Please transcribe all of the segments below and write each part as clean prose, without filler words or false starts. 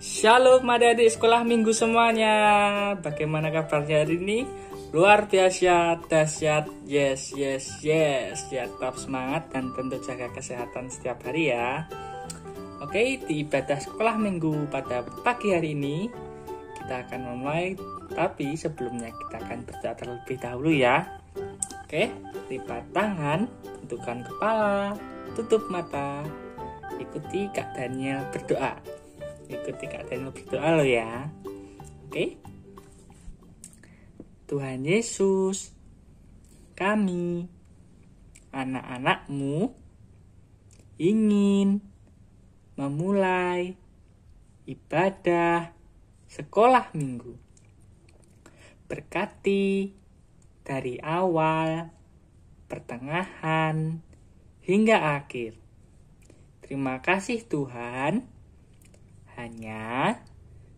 Shalom adik-adik sekolah minggu semuanya. Bagaimana kabarnya hari ini? Luar biasa, dahsyat, yes. Ya, tetap semangat dan tentu jaga kesehatan setiap hari ya. Oke, di ibadah sekolah minggu pada pagi hari ini kita akan memulai, tapi sebelumnya kita akan berdoa terlebih dahulu ya. Oke, lipat tangan, tentukan kepala, tutup mata, ikuti Kak Daniel berdoa. Ikuti Kak Daniel berdoa lo ya. Oke. Tuhan Yesus, kami, anak-anak-Mu, ingin memulai ibadah sekolah minggu. Berkati dari awal, pertengahan, hingga akhir. Terima kasih Tuhan. Hanya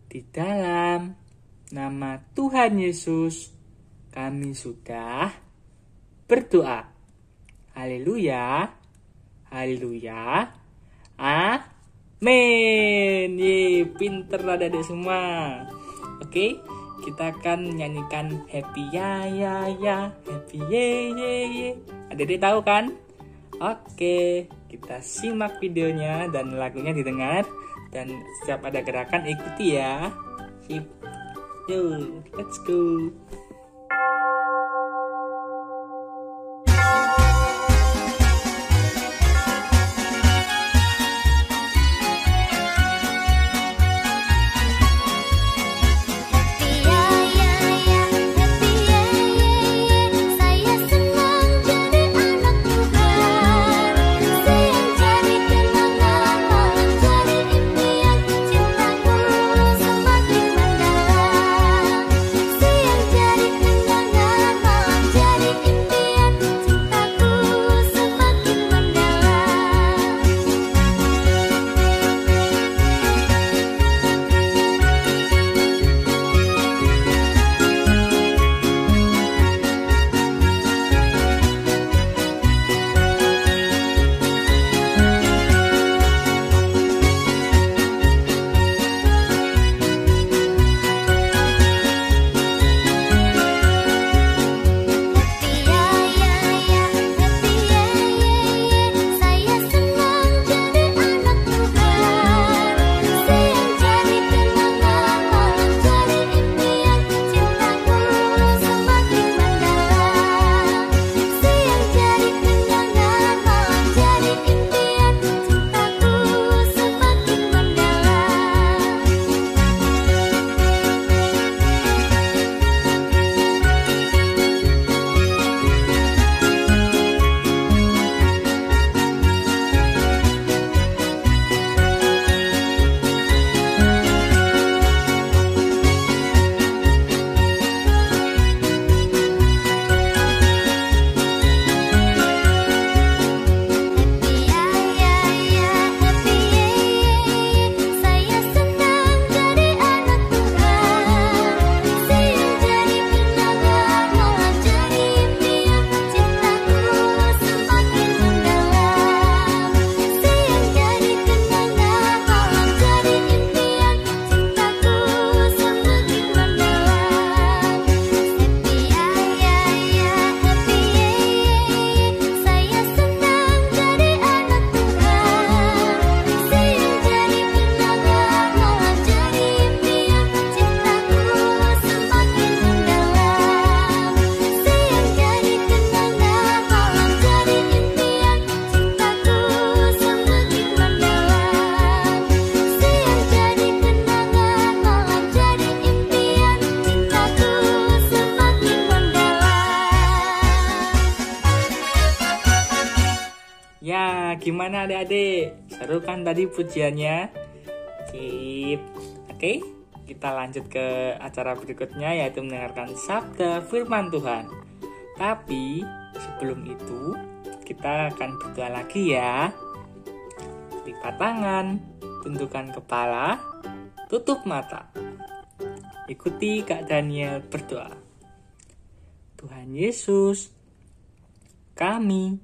di dalam nama Tuhan Yesus kami sudah berdoa. Haleluya. Haleluya. Amin. Pinter adik-adik semua. Oke, kita akan menyanyikan happy ya, happy ye. Adik-adik tahu kan? Oke, kita simak videonya dan lagunya didengar. Dan setiap ada gerakan ikuti ya. Sip. Yuk, let's go. Ya, gimana adik-adik? Seru kan tadi pujiannya? Sip. Oke, kita lanjut ke acara berikutnya, yaitu mendengarkan sabda firman Tuhan. Tapi sebelum itu kita akan berdoa lagi ya. Lipat tangan, tundukkan kepala, tutup mata. Ikuti Kak Daniel berdoa. Tuhan Yesus, kami,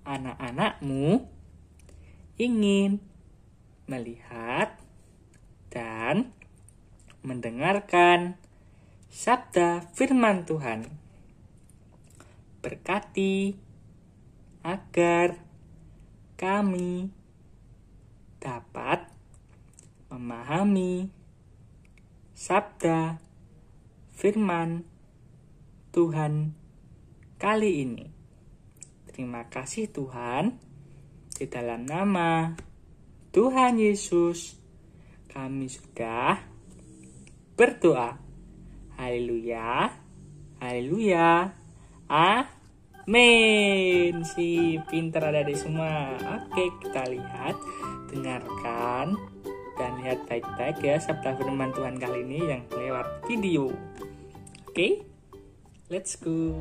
anak-anak-Mu, ingin melihat dan mendengarkan sabda firman Tuhan. Berkati agar kami dapat memahami sabda firman Tuhan kali ini. Terima kasih Tuhan. Di dalam nama Tuhan Yesus kami sudah berdoa. Haleluya. Haleluya. Amin. Si pintar adik-adik semua. Oke, kita lihat, dengarkan, dan lihat baik-baik ya sabda firman Tuhan kali ini yang lewat video. Oke, let's go.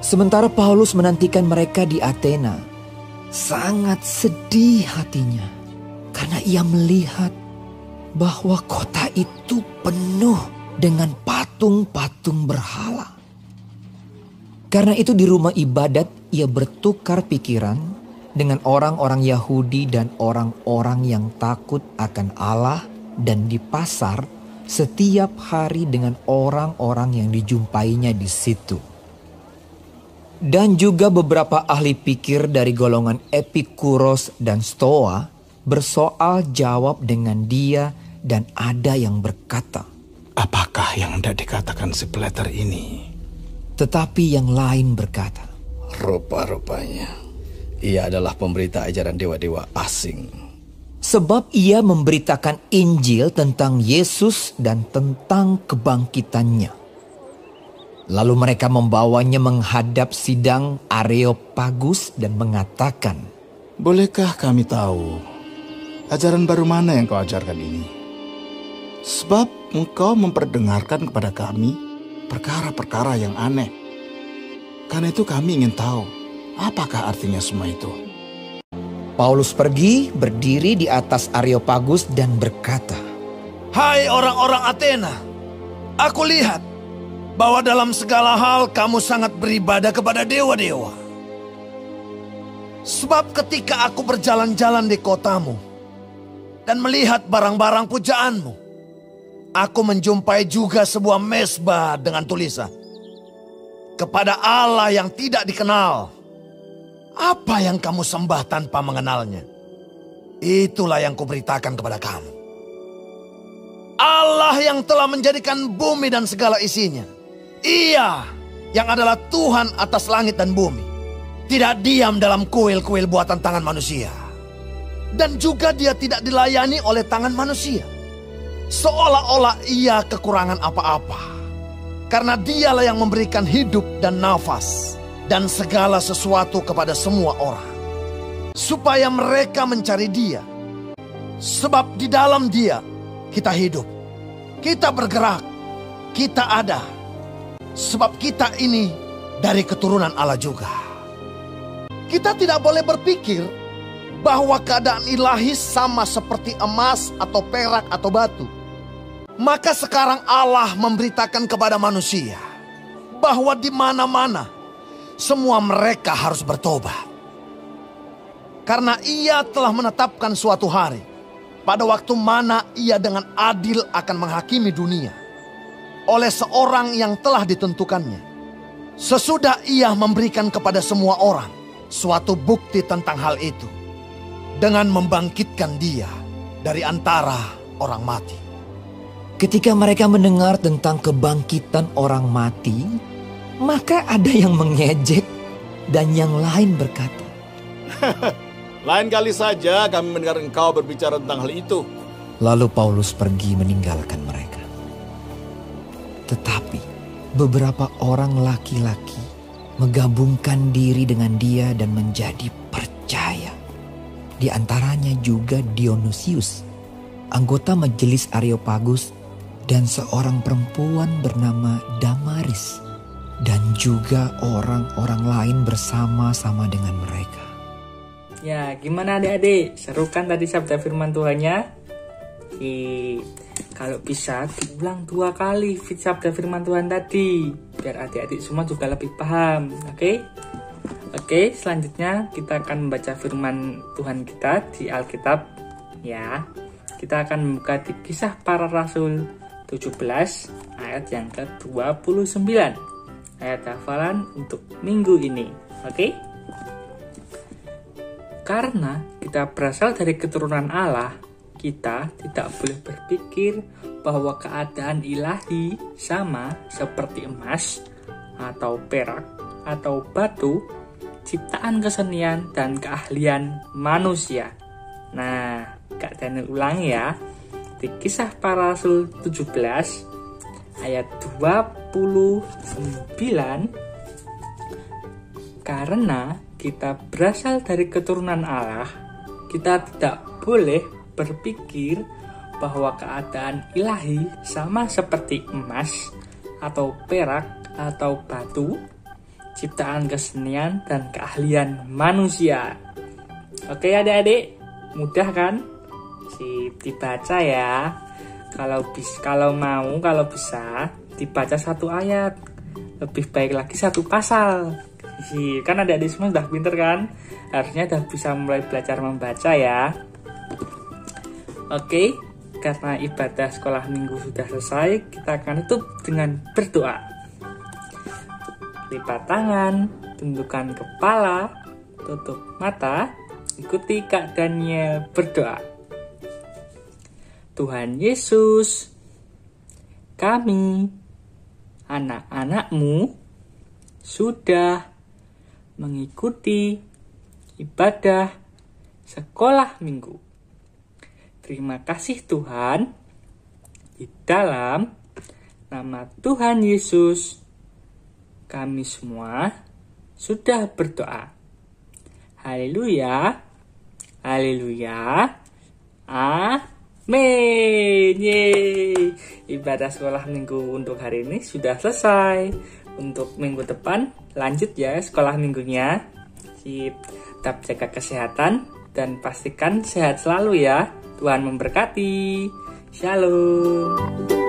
Sementara Paulus menantikan mereka di Athena, sangat sedih hatinya karena ia melihat bahwa kota itu penuh dengan patung-patung berhala. Karena itu di rumah ibadat ia bertukar pikiran dengan orang-orang Yahudi dan orang-orang yang takut akan Allah, dan di pasar setiap hari dengan orang-orang yang dijumpainya di situ. Dan juga beberapa ahli pikir dari golongan Epikuros dan Stoa bersoal jawab dengan dia, dan ada yang berkata, apakah yang hendak dikatakan si Plater ini? Tetapi yang lain berkata, rupa-rupanya ia adalah pemberita ajaran dewa-dewa asing. Sebab ia memberitakan Injil tentang Yesus dan tentang kebangkitannya. Lalu mereka membawanya menghadap sidang Areopagus dan mengatakan, bolehkah kami tahu ajaran baru mana yang kau ajarkan ini? Sebab engkau memperdengarkan kepada kami perkara-perkara yang aneh. Karena itu kami ingin tahu apakah artinya semua itu. Paulus pergi berdiri di atas Areopagus dan berkata, hai orang-orang Athena, aku lihat bahwa dalam segala hal kamu sangat beribadah kepada dewa-dewa. Sebab ketika aku berjalan-jalan di kotamu dan melihat barang-barang pujaanmu, aku menjumpai juga sebuah mezbah dengan tulisan, kepada Allah yang tidak dikenal. Apa yang kamu sembah tanpa mengenalnya? Itulah yang kuberitakan kepada kamu. Allah yang telah menjadikan bumi dan segala isinya. Ia yang adalah Tuhan atas langit dan bumi, tidak diam dalam kuil-kuil buatan tangan manusia. Dan juga dia tidak dilayani oleh tangan manusia, seolah-olah ia kekurangan apa-apa. Karena dialah yang memberikan hidup dan nafas dan segala sesuatu kepada semua orang, supaya mereka mencari dia. Sebab di dalam dia kita hidup, kita bergerak, kita ada. Sebab kita ini dari keturunan Allah juga. Kita tidak boleh berpikir bahwa keadaan ilahi sama seperti emas atau perak atau batu. Maka sekarang Allah memberitakan kepada manusia bahwa di mana-mana semua mereka harus bertobat. Karena ia telah menetapkan suatu hari pada waktu mana ia dengan adil akan menghakimi dunia oleh seorang yang telah ditentukannya. Sesudah ia memberikan kepada semua orang suatu bukti tentang hal itu, dengan membangkitkan dia dari antara orang mati. ketika mereka mendengar tentang kebangkitan orang mati, maka ada yang mengejek dan yang lain berkata, lain kali saja kami mendengar engkau berbicara tentang hal itu. Lalu Paulus pergi meninggalkan mereka. Tetapi beberapa orang laki-laki menggabungkan diri dengan dia dan menjadi percaya. Di antaranya juga Dionysius, anggota majelis Areopagus, dan seorang perempuan bernama Damaris, dan juga orang-orang lain bersama-sama dengan mereka. Ya, gimana adik-adik? Seru kan tadi sabda firman Tuhannya? Kalau bisa diulang 2 kali sabda firman Tuhan tadi, biar adik-adik semua juga lebih paham. Oke, selanjutnya kita akan membaca firman Tuhan kita di Alkitab ya. Kita akan membuka di Kisah Para Rasul 17 ayat yang ke-29. Ayat hafalan untuk minggu ini. Oke? Karena kita berasal dari keturunan Allah, kita tidak boleh berpikir bahwa keadaan ilahi sama seperti emas atau perak atau batu, ciptaan kesenian dan keahlian manusia. Nah, Kak Daniel ulangi ya. Di Kisah Para Rasul 17 ayat 29, karena kita berasal dari keturunan Allah, kita tidak boleh berpikir bahwa keadaan ilahi sama seperti emas atau perak atau batu, ciptaan kesenian dan keahlian manusia. Oke adik-adik, mudah kan? Dibaca ya. Kalau bisa dibaca 1 ayat, lebih baik lagi 1 pasal. Kan adik-adik semua sudah pinter kan? Harusnya sudah bisa mulai belajar membaca ya. Oke, karena ibadah sekolah minggu sudah selesai, kita akan tutup dengan berdoa. Lipat tangan, tundukkan kepala, tutup mata, ikuti Kak Daniel berdoa. Tuhan Yesus, kami, anak-anak-Mu, sudah mengikuti ibadah sekolah minggu. Terima kasih Tuhan, di dalam nama Tuhan Yesus, kami semua sudah berdoa. Haleluya, haleluya, amin. Yeay. Ibadah sekolah minggu untuk hari ini sudah selesai. Untuk minggu depan lanjut ya sekolah minggunya. Tetap jaga kesehatan dan pastikan sehat selalu ya. Tuhan memberkati. Shalom.